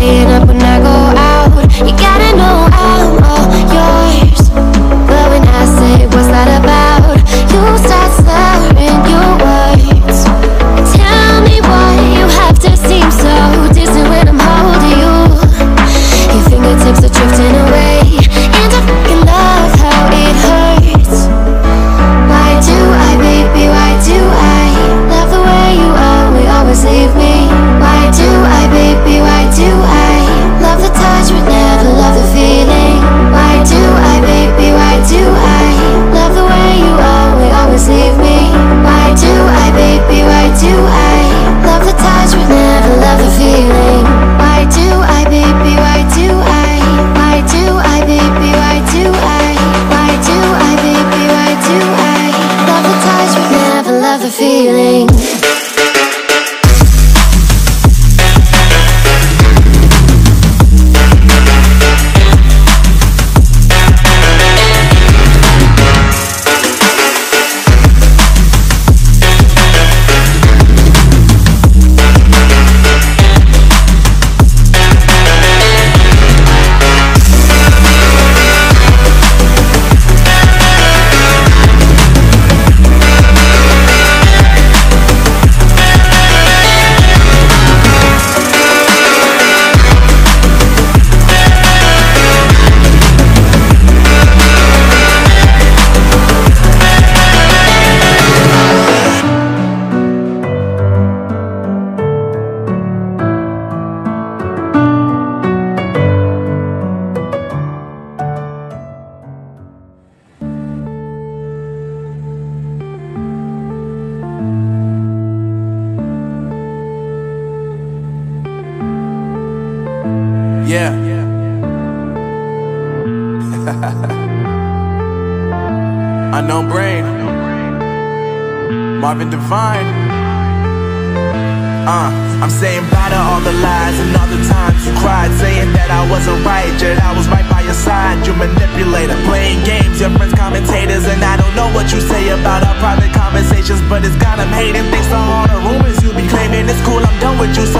staying up when I go out. You gotta know I'm all yours. But when I say what's that about, you start slurring your words. Tell me why you have to seem so distant when I'm holding you. Your fingertips are drifting away, and I fucking love how it hurts. Why do I, baby, why do I love the way you always leave me? Why do I, baby, why do I love the touch but never love the feeling? Why do I, baby, why do I love the way you always leave me? Why do I, baby, why do I love the touch but never love the feeling? Why do I, baby, why do I? Why do I, baby, why do I? Why do I, baby, why do I love the touch but never love the feeling? Yeah. Unknown Brain, Marvin Divine. I'm saying bye to all the lies and all the times you cried, saying that I wasn't right, yet I was right by your side. You manipulator, playing games, your friends commentators, and I don't know what you say about our private conversations, but it's got them hating. Thanks to all the rumors you be claiming, it's cool, I'm done with you, so